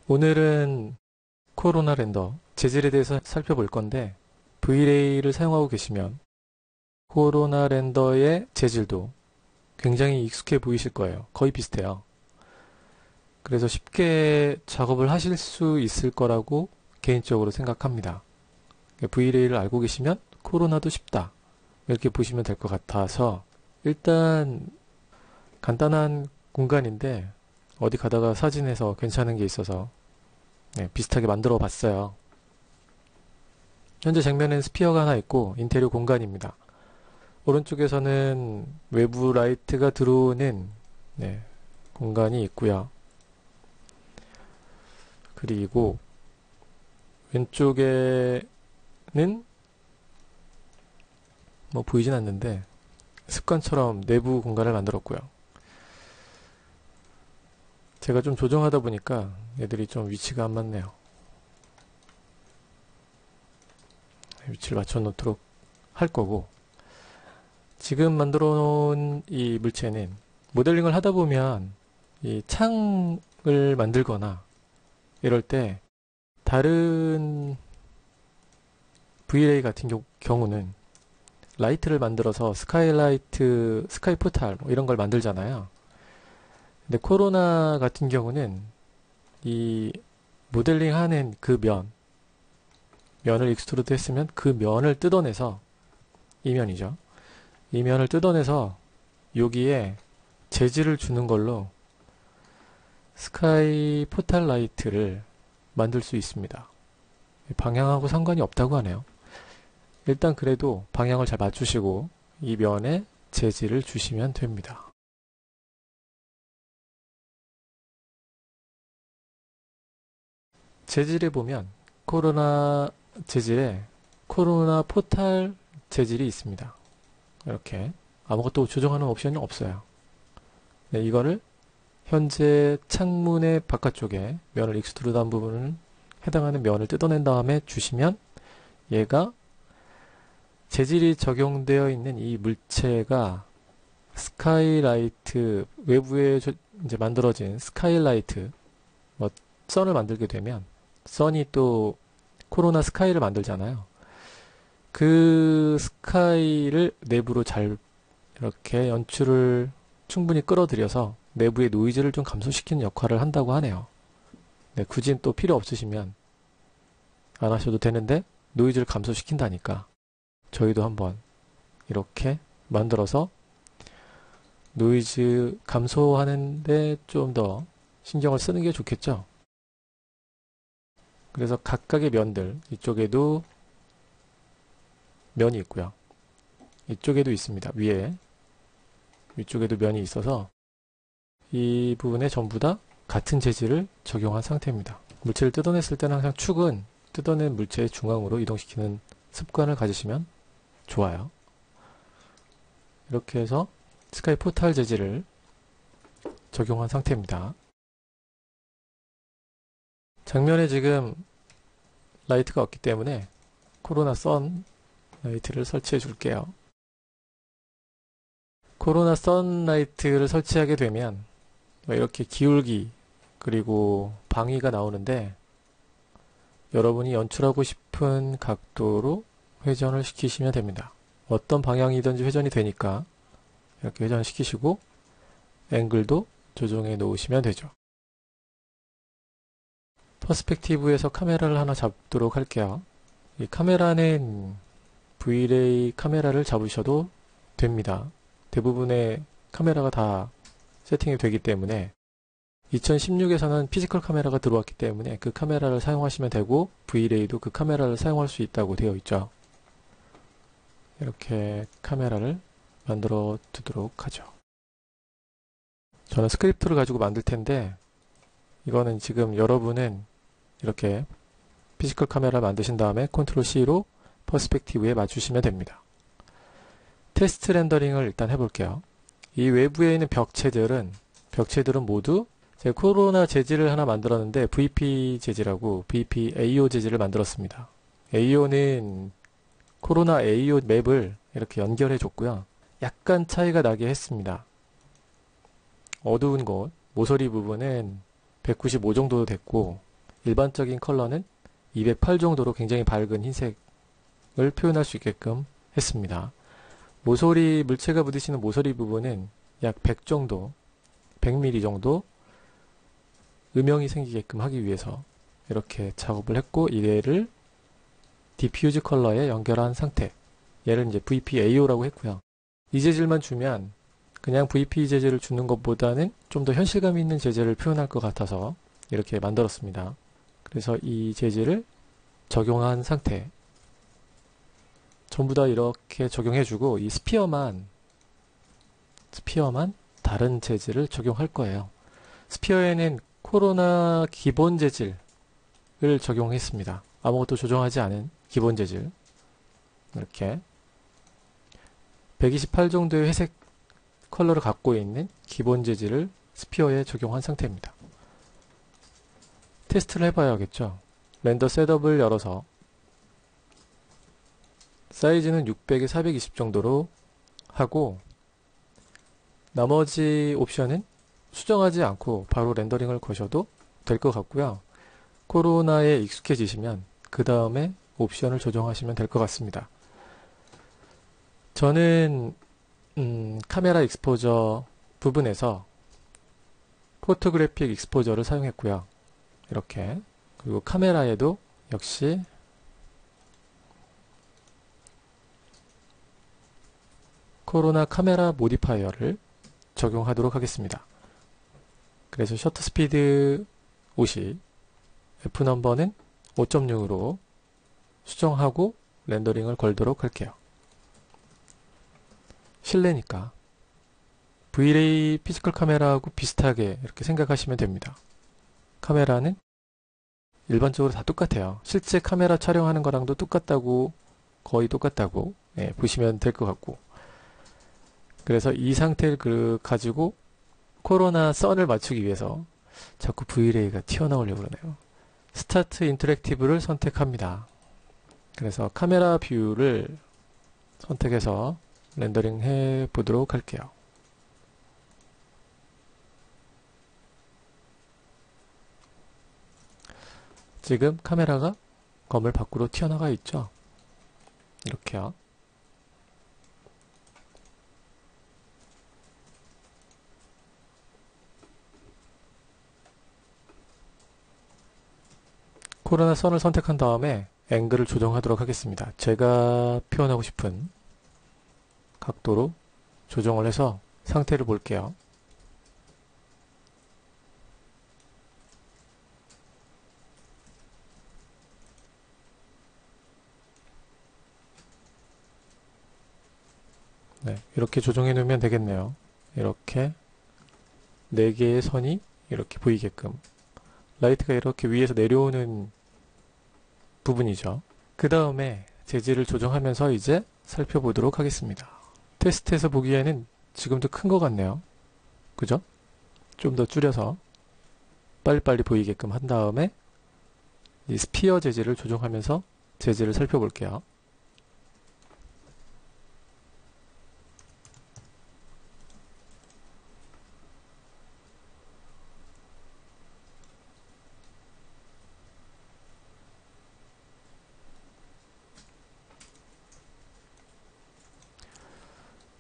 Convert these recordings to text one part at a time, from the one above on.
오늘은 코로나 렌더 재질에 대해서 살펴볼 건데 V-Ray를 사용하고 계시면 코로나 렌더의 재질도 굉장히 익숙해 보이실 거예요. 거의 비슷해요. 그래서 쉽게 작업을 하실 수 있을 거라고 개인적으로 생각합니다. V-Ray를 알고 계시면 코로나도 쉽다, 이렇게 보시면 될 것 같아서 일단 간단한 공간인데 어디 가다가 사진에서 괜찮은 게 있어서 비슷하게 만들어 봤어요. 현재 정면에는 스피어가 하나 있고 인테리어 공간입니다. 오른쪽에서는 외부 라이트가 들어오는 공간이 있고요. 그리고 왼쪽에는 뭐 보이진 않는데 습관처럼 내부 공간을 만들었고요. 제가 좀 조정하다 보니까 얘들이 좀 위치가 안 맞네요. 위치를 맞춰 놓도록 할 거고, 지금 만들어 놓은 이 물체는 모델링을 하다 보면 이 창을 만들거나 이럴 때 다른 V-Ray 같은 경우는 라이트를 만들어서 스카이라이트, 스카이 포탈 뭐 이런 걸 만들잖아요. 근데 코로나 같은 경우는 이 모델링 하는 그 면을 익스트루드 했으면 그 면을 뜯어내서, 이 면이죠. 이 면을 뜯어내서 여기에 재질을 주는 걸로 스카이 포탈 라이트를 만들 수 있습니다. 방향하고 상관이 없다고 하네요. 일단 그래도 방향을 잘 맞추시고 이 면에 재질을 주시면 됩니다. 재질에 보면 코로나 재질에 코로나 포탈 재질이 있습니다. 이렇게 아무것도 조정하는 옵션이 없어요. 이거를 현재 창문의 바깥쪽에 면을 익스트루드한 부분을 해당하는 면을 뜯어낸 다음에 주시면 얘가 재질이 적용되어 있는 이 물체가 스카이라이트, 외부에 이제 만들어진 스카이라이트, 뭐 선을 만들게 되면 선이 또 코로나 스카이를 만들잖아요. 그 스카이를 내부로 잘 이렇게 연출을 충분히 끌어들여서 내부의 노이즈를 좀 감소시키는 역할을 한다고 하네요. 굳이 또 필요 없으시면 안 하셔도 되는데 노이즈를 감소시킨다니까 저희도 한번 이렇게 만들어서 노이즈 감소하는데 좀 더 신경을 쓰는 게 좋겠죠. 그래서 각각의 면들, 이쪽에도 면이 있고요. 이쪽에도 있습니다. 위쪽에도 면이 있어서 이 부분에 전부 다 같은 재질을 적용한 상태입니다. 물체를 뜯어냈을 때는 항상 축은 뜯어낸 물체의 중앙으로 이동시키는 습관을 가지시면 좋아요. 이렇게 해서 스카이 포탈 재질을 적용한 상태입니다. 장면에 지금 라이트가 없기 때문에 코로나 선 라이트를 설치해 줄게요. 코로나 선 라이트를 설치하게 되면 이렇게 기울기 그리고 방위가 나오는데 여러분이 연출하고 싶은 각도로 회전을 시키시면 됩니다. 어떤 방향이든지 회전이 되니까 이렇게 회전시키시고 앵글도 조정해 놓으시면 되죠. 퍼스펙티브에서 카메라를 하나 잡도록 할게요. 이 카메라는 V-Ray 카메라를 잡으셔도 됩니다. 대부분의 카메라가 다 세팅이 되기 때문에 2016에서는 피지컬 카메라가 들어왔기 때문에 그 카메라를 사용하시면 되고 V-Ray도 그 카메라를 사용할 수 있다고 되어 있죠. 이렇게 카메라를 만들어 두도록 하죠. 저는 스크립트를 가지고 만들 텐데 이거는 지금 여러분은 이렇게 피지컬 카메라 만드신 다음에 컨트롤 C로 퍼스펙티브에 맞추시면 됩니다. 테스트 렌더링을 일단 해볼게요. 이 외부에 있는 벽체들은 모두 제가 코로나 재질을 하나 만들었는데 VP 재질하고 VP AO 재질을 만들었습니다. AO는 코로나 AO 맵을 이렇게 연결해 줬고요. 약간 차이가 나게 했습니다. 어두운 곳, 모서리 부분은 195 정도 됐고 일반적인 컬러는 208 정도로 굉장히 밝은 흰색을 표현할 수 있게끔 했습니다. 모서리, 물체가 부딪히는 모서리 부분은 약 100 정도, 100mm 정도 음영이 생기게끔 하기 위해서 이렇게 작업을 했고, 이래를 디퓨즈 컬러에 연결한 상태, 얘를 이제 VPAO라고 했고요. 이 재질만 주면 그냥 VP 재질을 주는 것보다는 좀 더 현실감 있는 재질을 표현할 것 같아서 이렇게 만들었습니다. 그래서 이 재질을 적용한 상태, 전부 다 이렇게 적용해주고, 이 스피어만 다른 재질을 적용할 거예요. 스피어에는 코로나 기본 재질을 적용했습니다. 아무것도 조정하지 않은 기본 재질, 이렇게 128 정도의 회색 컬러를 갖고 있는 기본 재질을 스피어에 적용한 상태입니다. 테스트를 해봐야겠죠. 렌더 셋업을 열어서 사이즈는 600에 420 정도로 하고, 나머지 옵션은 수정하지 않고 바로 렌더링을 거셔도 될 것 같고요. 코로나에 익숙해지시면 그 다음에 옵션을 조정하시면 될 것 같습니다. 저는 카메라 익스포저 부분에서 포토그래픽 익스포저를 사용했고요. 이렇게. 그리고 카메라에도 역시 코로나 카메라 모디파이어를 적용하도록 하겠습니다. 그래서 셔터 스피드 50, F 넘버는 5.0으로 수정하고 렌더링을 걸도록 할게요. 실내니까 V-ray 피지컬 카메라하고 비슷하게 이렇게 생각하시면 됩니다. 카메라는 일반적으로 다 똑같아요. 실제 카메라 촬영하는 거랑도 똑같다고, 거의 똑같다고 보시면 될 것 같고, 그래서 이 상태를 가지고 코로나 선을 맞추기 위해서 자꾸 V-ray가 튀어나오려고 그러네요. 스타트 인터랙티브를 선택합니다. 그래서 카메라 뷰를 선택해서 렌더링 해 보도록 할게요. 지금 카메라가 건물 밖으로 튀어나가 있죠. 이렇게요. 코로나 선을 선택한 다음에 앵글을 조정하도록 하겠습니다. 제가 표현하고 싶은 각도로 조정을 해서 상태를 볼게요. 네, 이렇게 조정해 놓으면 되겠네요. 이렇게 4개의 선이 이렇게 보이게끔. 라이트가 이렇게 위에서 내려오는 부분이죠. 그 다음에 재질을 조정하면서 이제 살펴보도록 하겠습니다. 테스트에서 보기에는 지금도 큰 것 같네요. 그죠? 좀 더 줄여서 빨리빨리 보이게끔 한 다음에 이 스피어 재질을 조정하면서 재질을 살펴볼게요.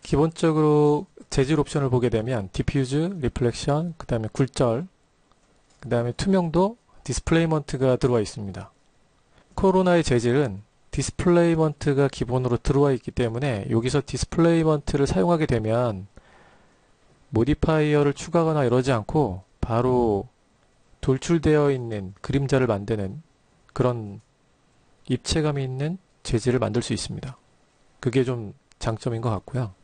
기본적으로 재질 옵션을 보게 되면 디퓨즈, 리플렉션, 그 다음에 굴절, 그 다음에 투명도, 디스플레이먼트가 들어와 있습니다. 코로나의 재질은 디스플레이먼트가 기본으로 들어와 있기 때문에 여기서 디스플레이먼트를 사용하게 되면 모디파이어를 추가하거나 이러지 않고 바로 돌출되어 있는 그림자를 만드는 그런 입체감이 있는 재질을 만들 수 있습니다. 그게 좀 장점인 것 같고요.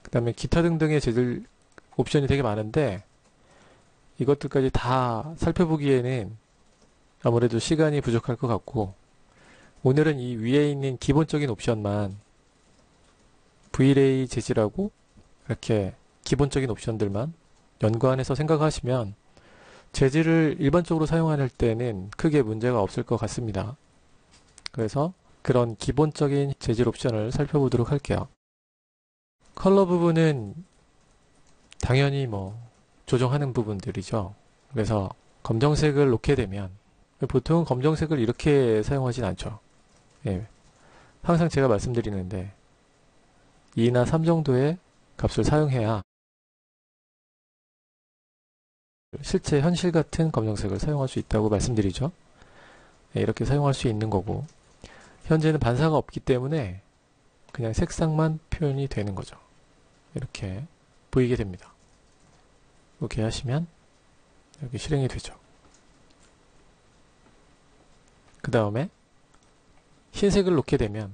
그 다음에 기타 등등의 재질 옵션이 되게 많은데 이것들까지 다 살펴보기에는 아무래도 시간이 부족할 것 같고, 오늘은 이 위에 있는 기본적인 옵션만 V-ray 재질하고 이렇게 기본적인 옵션들만 연관해서 생각하시면 재질을 일반적으로 사용할 때는 크게 문제가 없을 것 같습니다. 그래서 그런 기본적인 재질 옵션을 살펴보도록 할게요. 컬러 부분은 당연히 조정하는 부분들이죠. 그래서 검정색을 놓게 되면 보통 검정색을 이렇게 사용하진 않죠. 예. 항상 제가 말씀드리는데 2나 3 정도의 값을 사용해야 실제 현실 같은 검정색을 사용할 수 있다고 말씀드리죠. 예, 이렇게 사용할 수 있는 거고, 현재는 반사가 없기 때문에 그냥 색상만 표현이 되는 거죠. 이렇게 보이게 됩니다. 이렇게 하시면 이렇게 실행이 되죠. 그 다음에 흰색을 놓게 되면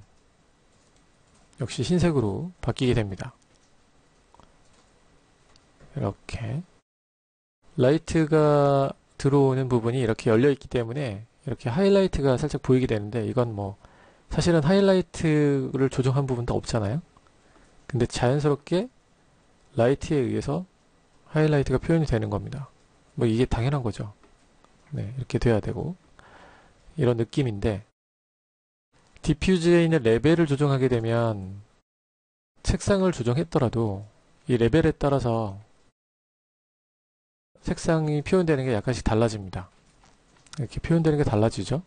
역시 흰색으로 바뀌게 됩니다. 이렇게 라이트가 들어오는 부분이 이렇게 열려 있기 때문에 이렇게 하이라이트가 살짝 보이게 되는데, 이건 뭐 사실은 하이라이트를 조정한 부분도 없잖아요. 근데 자연스럽게 라이트에 의해서 하이라이트가 표현이 되는 겁니다. 뭐 이게 당연한 거죠. 네, 이렇게 돼야 되고, 이런 느낌인데, 디퓨즈에 있는 레벨을 조정하게 되면 색상을 조정했더라도 이 레벨에 따라서 색상이 표현되는 게 약간씩 달라집니다. 이렇게 표현되는 게 달라지죠.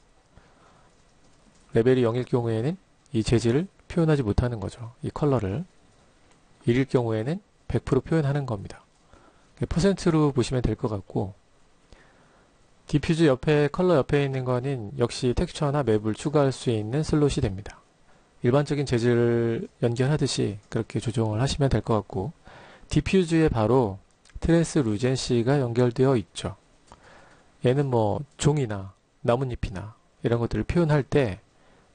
레벨이 0일 경우에는 이 재질을 표현하지 못하는 거죠. 이 컬러를. 1일 경우에는 100% 표현하는 겁니다. 퍼센트로 보시면 될 것 같고, 디퓨즈 옆에, 컬러 옆에 있는 거는 역시 텍스처나 맵을 추가할 수 있는 슬롯이 됩니다. 일반적인 재질을 연결하듯이 그렇게 조정을 하시면 될 것 같고, 디퓨즈에 바로 트랜스루젠시가 연결되어 있죠. 얘는 뭐 종이나 나뭇잎이나 이런 것들을 표현할 때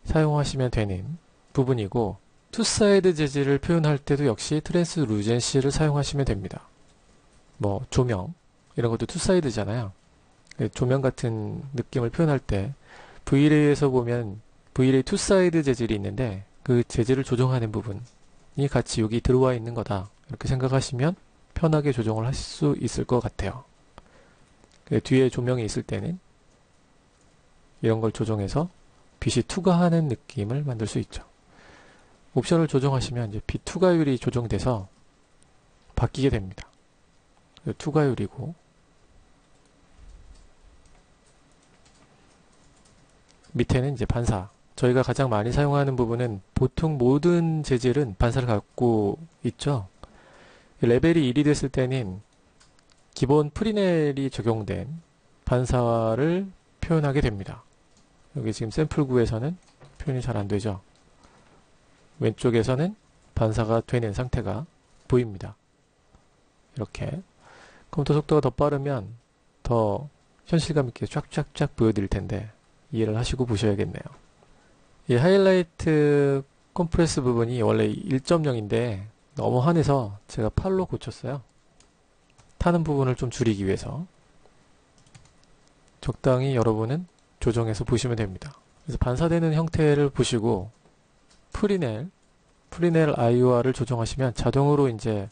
사용하시면 되는 부분이고, 투사이드 재질을 표현할 때도 역시 트랜스루젠시를 사용하시면 됩니다. 뭐 조명 이런 것도 투사이드잖아요. 조명 같은 느낌을 표현할 때 V-Ray에서 보면 V-Ray 투사이드 재질이 있는데, 그 재질을 조정하는 부분이 같이 여기 들어와 있는 거다, 이렇게 생각하시면 편하게 조정을 할 수 있을 것 같아요. 뒤에 조명이 있을 때는 이런 걸 조정해서 빛이 투과하는 느낌을 만들 수 있죠. 옵션을 조정하시면 이제 빛 투과율이 조정돼서 바뀌게 됩니다. 투과율이고, 밑에는 이제 반사. 저희가 가장 많이 사용하는 부분은, 보통 모든 재질은 반사를 갖고 있죠. 레벨이 1이 됐을 때는 기본 프리넬이 적용된 반사를 표현하게 됩니다. 여기 지금 샘플구에서는 표현이 잘 안 되죠. 왼쪽에서는 반사가 되는 상태가 보입니다. 이렇게 컴퓨터 속도가 더 빠르면 더 현실감 있게 쫙쫙쫙 보여드릴 텐데 이해를 하시고 보셔야겠네요. 이 하이라이트 컴프레스 부분이 원래 1.0인데 너무 환해서 제가 8로 고쳤어요. 타는 부분을 좀 줄이기 위해서. 적당히 여러분은 조정해서 보시면 됩니다. 그래서 반사되는 형태를 보시고 프리넬 IOR을 조정하시면 자동으로 이제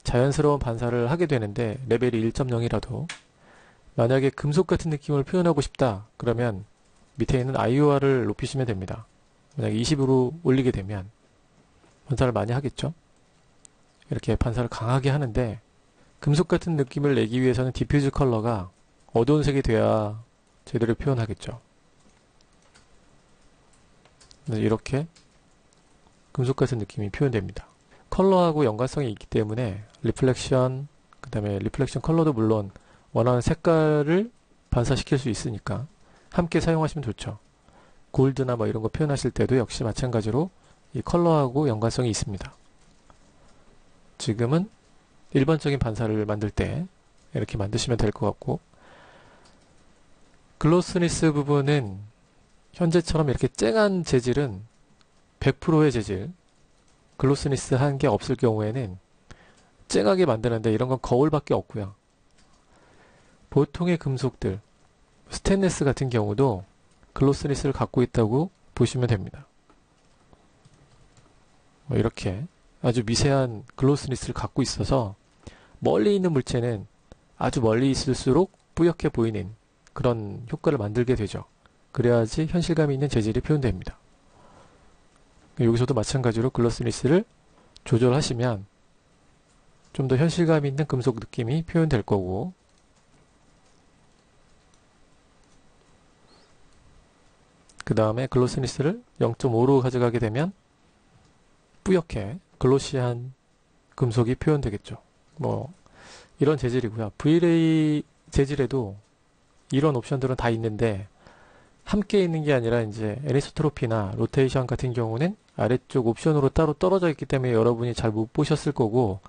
자연스러운 반사를 하게 되는데, 레벨이 1.0이라도 만약에 금속 같은 느낌을 표현하고 싶다 그러면 밑에 있는 IOR을 높이시면 됩니다. 만약에 20으로 올리게 되면 반사를 많이 하겠죠. 이렇게 반사를 강하게 하는데, 금속 같은 느낌을 내기 위해서는 디퓨즈 컬러가 어두운 색이 돼야 제대로 표현하겠죠. 이렇게 금속 같은 느낌이 표현됩니다. 컬러하고 연관성이 있기 때문에 리플렉션, 그 다음에 리플렉션 컬러도 물론 원하는 색깔을 반사시킬 수 있으니까 함께 사용하시면 좋죠. 골드나 뭐 이런 거 표현하실 때도 역시 마찬가지로 이 컬러하고 연관성이 있습니다. 지금은 일반적인 반사를 만들 때 이렇게 만드시면 될 것 같고, 글로스니스 부분은 현재처럼 이렇게 쨍한 재질은 100%의 재질, 글로스니스 한 게 없을 경우에는 쨍하게 만드는데 이런 건 거울밖에 없고요. 보통의 금속들, 스테인리스 같은 경우도 글로스니스를 갖고 있다고 보시면 됩니다. 뭐 이렇게 아주 미세한 글로스니스를 갖고 있어서 멀리 있는 물체는 아주 멀리 있을수록 뿌옇게 보이는 그런 효과를 만들게 되죠. 그래야지 현실감이 있는 재질이 표현됩니다. 여기서도 마찬가지로 글로스니스를 조절하시면 좀 더 현실감 있는 금속 느낌이 표현될 거고, 그 다음에 글로스니스를 0.5로 가져가게 되면 뿌옇게 글로시한 금속이 표현되겠죠. 뭐 이런 재질이고요. V-ray 재질에도 이런 옵션들은 다 있는데 함께 있는 게 아니라 이제 애니소트로피나 로테이션 같은 경우는 아래쪽 옵션으로 따로 떨어져 있기 때문에 여러분이 잘 못 보셨을 거고,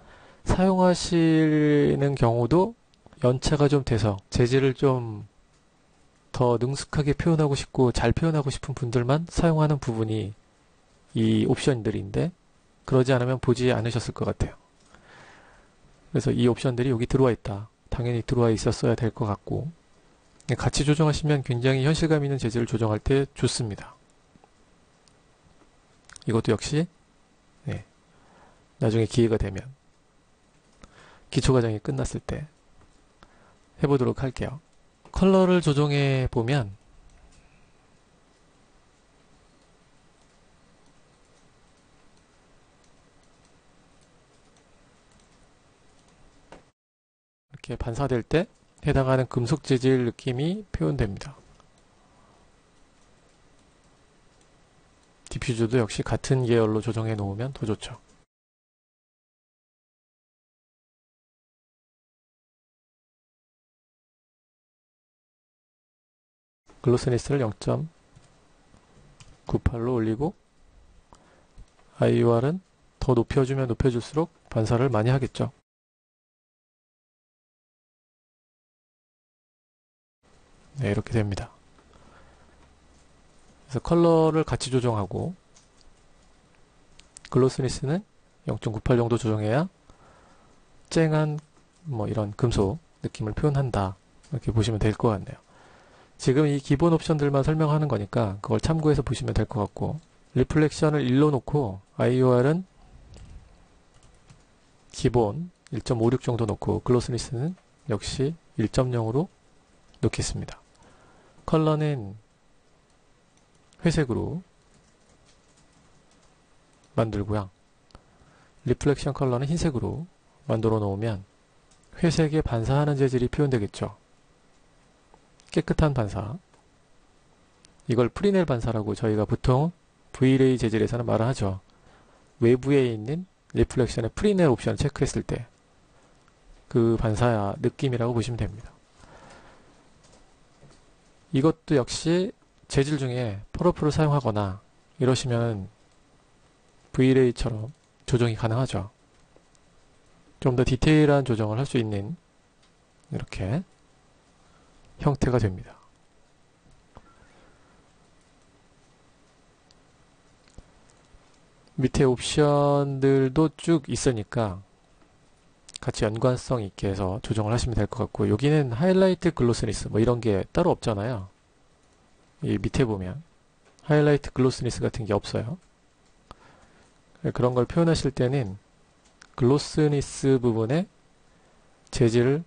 사용하시는 경우도 연차가 좀 돼서 재질을 좀 더 능숙하게 표현하고 싶고 잘 표현하고 싶은 분들만 사용하는 부분이 이 옵션들인데, 그러지 않으면 보지 않으셨을 것 같아요. 그래서 이 옵션들이 여기 들어와 있다. 당연히 들어와 있었어야 될 것 같고, 같이 조정하시면 굉장히 현실감 있는 재질을 조정할 때 좋습니다. 이것도 역시 나중에 기회가 되면 기초과정이 끝났을 때 해보도록 할게요. 컬러를 조정해 보면 이렇게 반사될 때 해당하는 금속 재질 느낌이 표현됩니다. 디퓨저도 역시 같은 계열로 조정해 놓으면 더 좋죠. 글로스니스를 0.98로 올리고 IOR은 더 높여주면 높여줄수록 반사를 많이 하겠죠. 네, 이렇게 됩니다. 그래서 컬러를 같이 조정하고 글로스니스는 0.98 정도 조정해야 쨍한 뭐 이런 금속 느낌을 표현한다. 이렇게 보시면 될 것 같네요. 지금 이 기본 옵션들만 설명하는 거니까 그걸 참고해서 보시면 될 것 같고, 리플렉션을 1로 놓고 IOR은 기본 1.56 정도 놓고 글로스니스는 역시 1.0으로 놓겠습니다. 컬러는 회색으로 만들고요. 리플렉션 컬러는 흰색으로 만들어 놓으면 회색에 반사하는 재질이 표현되겠죠. 깨끗한 반사. 이걸 프리넬 반사라고 저희가 보통 V-ray 재질에서는 말을 하죠. 외부에 있는 리플렉션의 프리넬 옵션을 체크했을 때 그 반사 느낌이라고 보시면 됩니다. 이것도 역시 재질 중에 펄어프를 사용하거나 이러시면 V-ray처럼 조정이 가능하죠. 좀 더 디테일한 조정을 할 수 있는 이렇게 형태가 됩니다. 밑에 옵션들도 쭉 있으니까 같이 연관성 있게 해서 조정을 하시면 될 것 같고, 여기는 하이라이트 글로스니스 뭐 이런 게 따로 없잖아요. 이 밑에 보면 하이라이트 글로스니스 같은 게 없어요. 그런 걸 표현하실 때는 글로스니스 부분에 재질을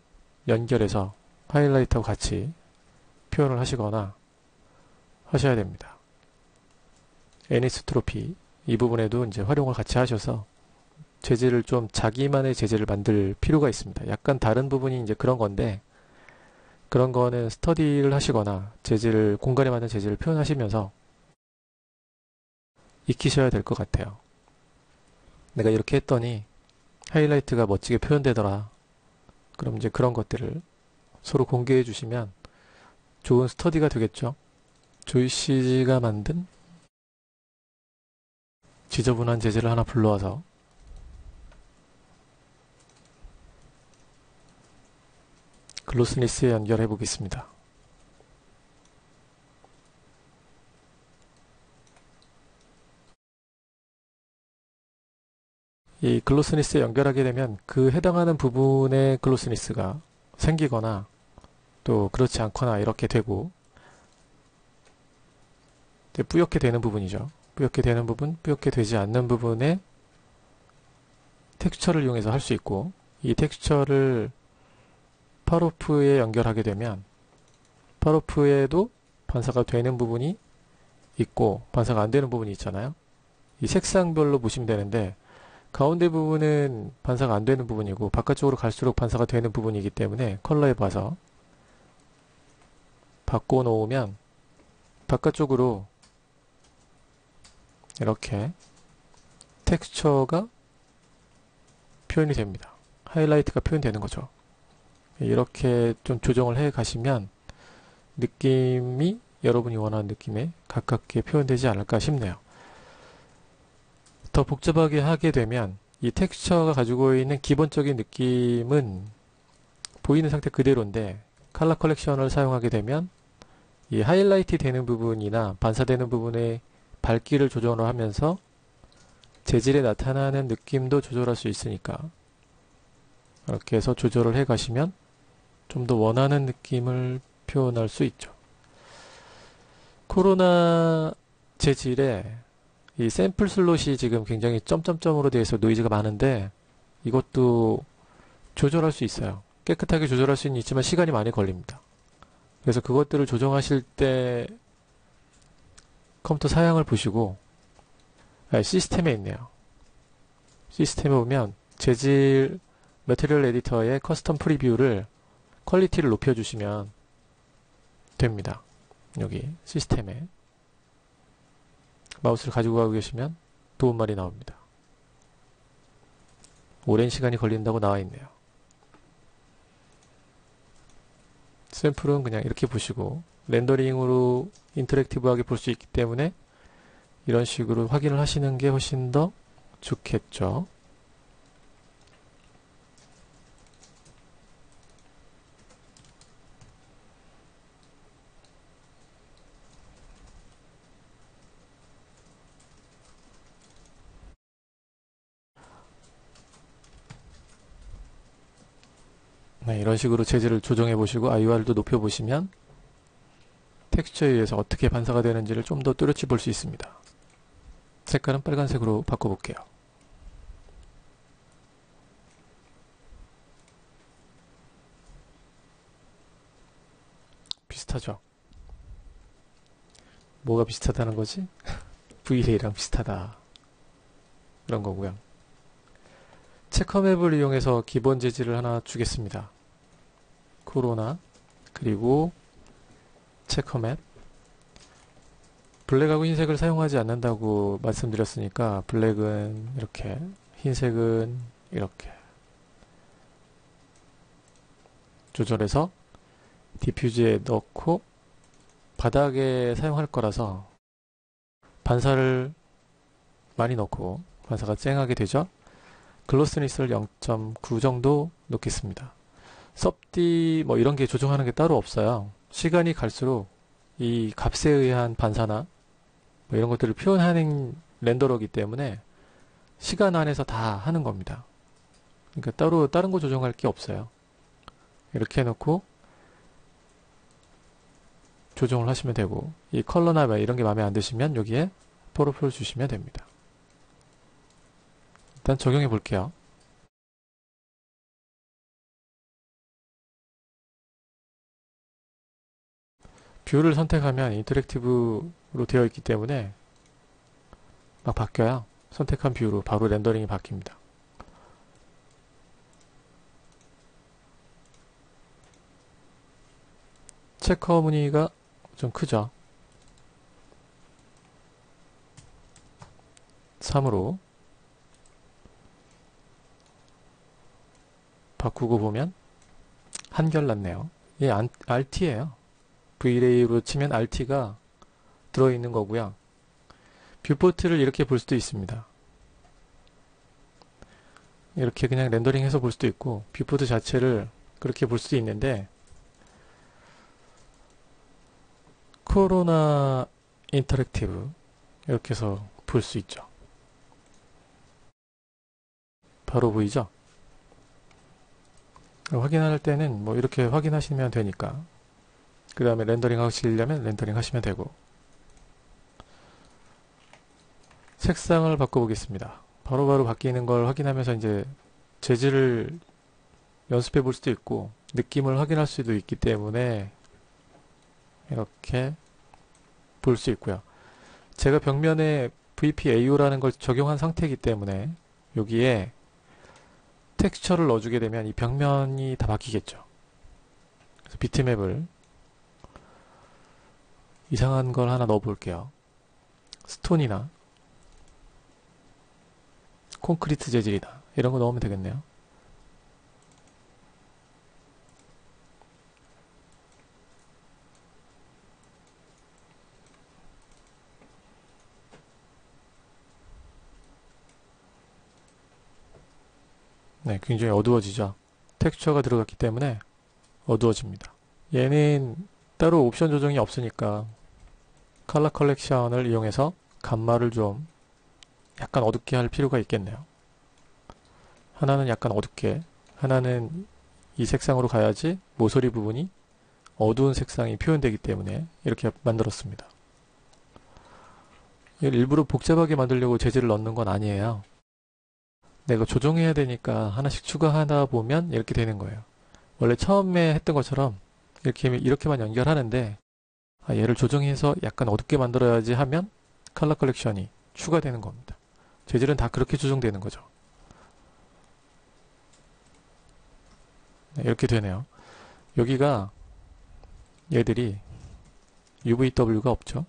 연결해서 하이라이트하고 같이 표현을 하시거나 하셔야 됩니다. 애니스트로피 이 부분에도 이제 활용을 같이 하셔서 재질을 좀 자기만의 재질을 만들 필요가 있습니다. 약간 다른 부분이 이제 그런 건데, 그런 거는 스터디를 하시거나 재질을 공간에 맞는 재질을 표현하시면서 익히셔야 될 것 같아요. 내가 이렇게 했더니 하이라이트가 멋지게 표현되더라. 그럼 이제 그런 것들을 서로 공개해 주시면 좋은 스터디가 되겠죠. 조이씨가 만든 지저분한 재질을 하나 불러와서 글로스니스에 연결해 보겠습니다. 이 글로스니스에 연결하게 되면 그 해당하는 부분에 글로스니스가 생기거나 또 그렇지 않거나 이렇게 되고, 이제 뿌옇게 되는 부분이죠. 뿌옇게 되는 부분, 뿌옇게 되지 않는 부분에 텍스처를 이용해서 할 수 있고, 이 텍스처를 펄오프에 연결하게 되면 펄오프에도 반사가 되는 부분이 있고 반사가 안 되는 부분이 있잖아요. 이 색상별로 보시면 되는데, 가운데 부분은 반사가 안 되는 부분이고 바깥쪽으로 갈수록 반사가 되는 부분이기 때문에 컬러에 봐서 바꿔 놓으면 바깥쪽으로 이렇게 텍스처가 표현이 됩니다. 하이라이트가 표현되는 거죠. 이렇게 좀 조정을 해 가시면 느낌이 여러분이 원하는 느낌에 가깝게 표현되지 않을까 싶네요. 더 복잡하게 하게 되면 이 텍스처가 가지고 있는 기본적인 느낌은 보이는 상태 그대로인데 컬러 컬렉션을 사용하게 되면 이 하이라이트 되는 부분이나 반사되는 부분의 밝기를 조정을 하면서 재질에 나타나는 느낌도 조절할 수 있으니까 이렇게 해서 조절을 해 가시면 좀 더 원하는 느낌을 표현할 수 있죠. 코로나 재질에 이 샘플 슬롯이 지금 굉장히 점점점으로 되어 있어 노이즈가 많은데 이것도 조절할 수 있어요. 깨끗하게 조절할 수는 있지만 시간이 많이 걸립니다. 그래서 그것들을 조정하실 때 컴퓨터 사양을 보시고 시스템에 있네요. 시스템에 보면 재질 매트리얼 에디터의 커스텀 프리뷰를 퀄리티를 높여주시면 됩니다. 여기 시스템에 마우스를 가지고 가고 계시면 도움말이 나옵니다. 오랜 시간이 걸린다고 나와 있네요. 샘플은 그냥 이렇게 보시고 렌더링으로 인터랙티브하게 볼 수 있기 때문에 이런 식으로 확인을 하시는 게 훨씬 더 좋겠죠. 네, 이런 식으로 재질을 조정해 보시고 IOR도 높여 보시면 텍스처에 의해서 어떻게 반사가 되는지를 좀 더 뚜렷이 볼 수 있습니다. 색깔은 빨간색으로 바꿔볼게요. 비슷하죠? 뭐가 비슷하다는 거지? V-Ray랑 비슷하다. 그런 거고요. 체커맵을 이용해서 기본 재질을 하나 주겠습니다. 코로나 그리고 체커맵 블랙하고 흰색을 사용하지 않는다고 말씀드렸으니까 블랙은 이렇게 흰색은 이렇게 조절해서 디퓨즈에 넣고 바닥에 사용할 거라서 반사를 많이 넣고 반사가 쨍하게 되죠. 글로스니스를 0.9 정도 놓겠습니다. 섭디 뭐 이런 게 조정하는 게 따로 없어요. 시간이 갈수록 이 값에 의한 반사나 뭐 이런 것들을 표현하는 렌더러기 때문에 시간 안에서 다 하는 겁니다. 그러니까 따로 다른 거 조정할 게 없어요. 이렇게 해놓고 조정을 하시면 되고 이 컬러나 이런 게 마음에 안 드시면 여기에 포로프를 주시면 됩니다. 일단 적용해 볼게요. 뷰를 선택하면 인터랙티브로 되어 있기 때문에 막 바뀌어요. 선택한 뷰로 바로 렌더링이 바뀝니다. 체커 무늬가 좀 크죠. 3으로 바꾸고 보면 한결 낫네요. 얘 RT예요. V-Ray로 치면 RT가 들어있는 거고요. 뷰포트를 이렇게 볼 수도 있습니다. 이렇게 그냥 렌더링해서 볼 수도 있고 뷰포트 자체를 그렇게 볼 수도 있는데 코로나 인터랙티브 이렇게 해서 볼 수 있죠. 바로 보이죠? 확인할 때는 뭐 이렇게 확인하시면 되니까 그 다음에 렌더링 하시려면 렌더링 하시면 되고 색상을 바꿔보겠습니다. 바로바로 바뀌는 걸 확인하면서 이제 재질을 연습해 볼 수도 있고 느낌을 확인할 수도 있기 때문에 이렇게 볼 수 있고요. 제가 벽면에 VP-AO라는 걸 적용한 상태이기 때문에 여기에 텍스처를 넣어주게 되면 이 벽면이 다 바뀌겠죠. 그래서 비트맵을 이상한 걸 하나 넣어볼게요. 스톤이나 콘크리트 재질이다. 이런 거 넣으면 되겠네요. 네, 굉장히 어두워지죠. 텍스처가 들어갔기 때문에 어두워집니다. 얘는 따로 옵션 조정이 없으니까 컬러 컬렉션을 이용해서 감마를 좀 약간 어둡게 할 필요가 있겠네요. 하나는 약간 어둡게, 하나는 이 색상으로 가야지 모서리 부분이 어두운 색상이 표현되기 때문에 이렇게 만들었습니다. 이걸 일부러 복잡하게 만들려고 재질을 넣는 건 아니에요. 내가 조정해야 되니까 하나씩 추가하다 보면 이렇게 되는 거예요. 원래 처음에 했던 것처럼 이렇게만 연결하는데 얘를 조정해서 약간 어둡게 만들어야지 하면 컬러 컬렉션이 추가되는 겁니다. 재질은 다 그렇게 조정되는 거죠. 네, 이렇게 되네요. 여기가 얘들이 UVW가 없죠.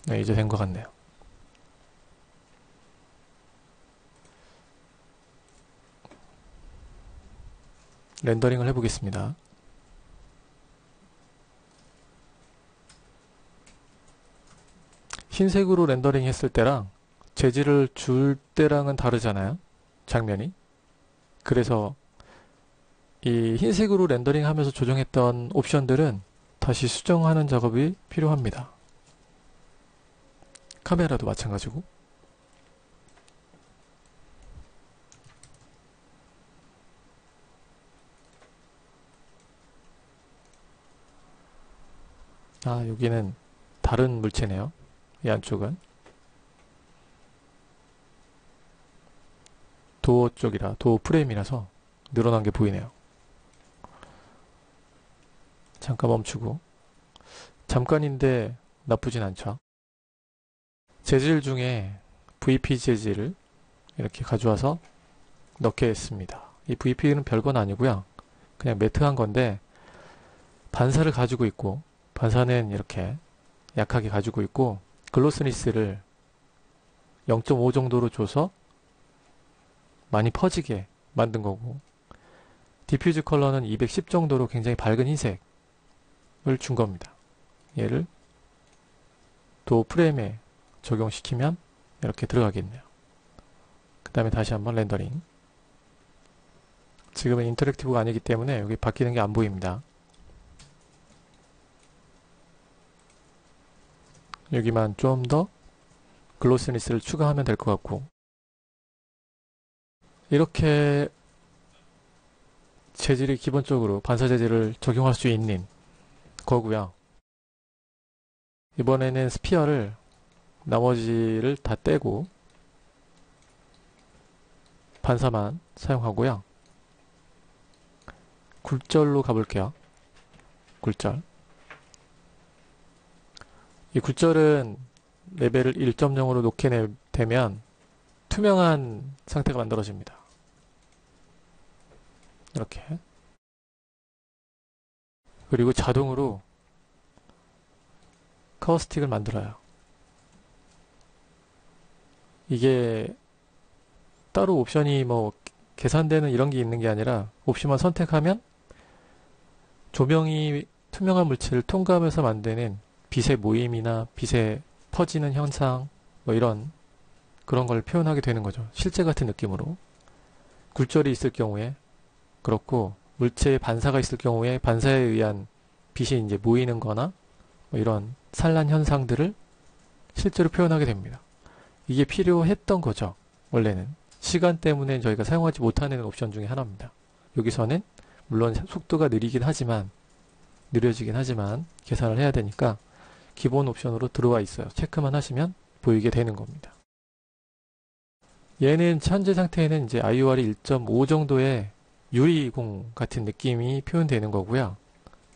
네, 이제 된 것 같네요. 렌더링을 해보겠습니다. 흰색으로 렌더링 했을 때랑 재질을 줄 때랑은 다르잖아요. 장면이. 그래서 이 흰색으로 렌더링 하면서 조정했던 옵션들은 다시 수정하는 작업이 필요합니다. 카메라도 마찬가지고. 여기는 다른 물체네요. 이 안쪽은 도어 쪽이라, 도어 프레임이라서 늘어난 게 보이네요. 잠깐 멈추고, 잠깐인데 나쁘진 않죠. 재질 중에 VP 재질을 이렇게 가져와서 넣게 했습니다. 이 VP는 별건 아니고요. 그냥 매트한 건데 반사를 가지고 있고, 반사는 이렇게 약하게 가지고 있고, 글로스니스를 0.5 정도로 줘서 많이 퍼지게 만든 거고, 디퓨즈 컬러는 210 정도로 굉장히 밝은 흰색을 준 겁니다. 얘를 도어 프레임에 적용시키면 이렇게 들어가겠네요. 그 다음에 다시 한번 렌더링. 지금은 인터랙티브가 아니기 때문에 여기 바뀌는 게 안 보입니다. 여기만 좀 더 글로스니스를 추가하면 될 것 같고, 이렇게 재질이 기본적으로 반사 재질을 적용할 수 있는 거고요. 이번에는 스피어를 나머지를 다 떼고 반사만 사용하고요. 굴절로 가볼게요. 굴절. 이 굴절은 레벨을 1.0으로 놓게 되면 투명한 상태가 만들어집니다. 이렇게. 그리고 자동으로 카우스틱을 만들어요. 이게 따로 옵션이 뭐 계산되는 이런 게 있는 게 아니라 옵션만 선택하면 조명이 투명한 물체를 통과하면서 만드는 빛의 모임이나 빛의 퍼지는 현상 뭐 이런 그런 걸 표현하게 되는 거죠. 실제 같은 느낌으로. 굴절이 있을 경우에 그렇고, 물체의 반사가 있을 경우에 반사에 의한 빛이 이제 모이는 거나 뭐 이런 산란 현상들을 실제로 표현하게 됩니다. 이게 필요했던 거죠. 원래는. 시간 때문에 저희가 사용하지 못하는 옵션 중에 하나입니다. 여기서는 물론 속도가 느려지긴 하지만 계산을 해야 되니까 기본 옵션으로 들어와 있어요. 체크만 하시면 보이게 되는 겁니다. 얘는 현재 상태에는 이제 IOR이 1.5 정도의 유리공 같은 느낌이 표현되는 거고요.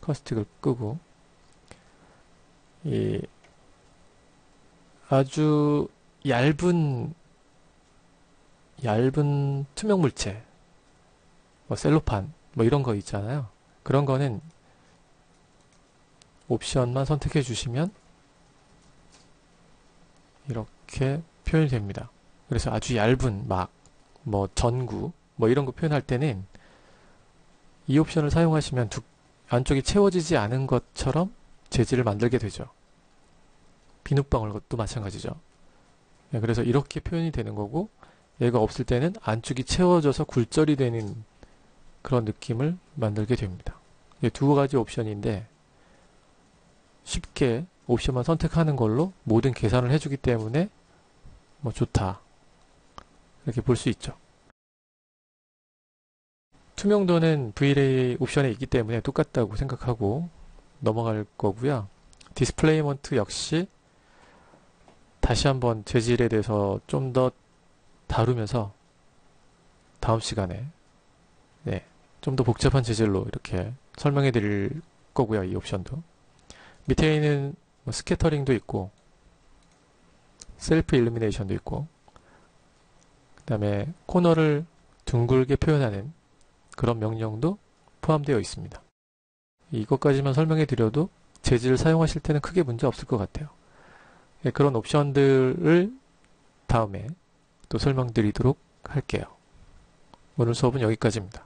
커스틱을 끄고, 이 아주 얇은 투명 물체, 뭐 셀로판, 뭐 이런 거 있잖아요. 그런 거는 옵션만 선택해 주시면 이렇게 표현이 됩니다. 그래서 아주 얇은 막, 뭐 전구, 뭐 이런 거 표현할 때는 이 옵션을 사용하시면 안쪽이 채워지지 않은 것처럼 재질을 만들게 되죠. 비눗방울 것도 마찬가지죠. 네, 그래서 이렇게 표현이 되는 거고, 얘가 없을 때는 안쪽이 채워져서 굴절이 되는 그런 느낌을 만들게 됩니다. 이게 두 가지 옵션인데 쉽게 옵션만 선택하는 걸로 모든 계산을 해주기 때문에 뭐 좋다, 이렇게 볼 수 있죠. 투명도는 V-Ray 옵션에 있기 때문에 똑같다고 생각하고 넘어갈 거고요. 디스플레이먼트 역시 다시 한번 재질에 대해서 좀 더 다루면서 다음 시간에 좀 더 복잡한 재질로 이렇게 설명해 드릴 거고요. 이 옵션도. 밑에 있는 뭐 스캐터링도 있고 셀프 일루미네이션도 있고, 그 다음에 코너를 둥글게 표현하는 그런 명령도 포함되어 있습니다. 이것까지만 설명해 드려도 재질을 사용하실 때는 크게 문제 없을 것 같아요. 그런 옵션들을 다음에 또 설명드리도록 할게요. 오늘 수업은 여기까지입니다.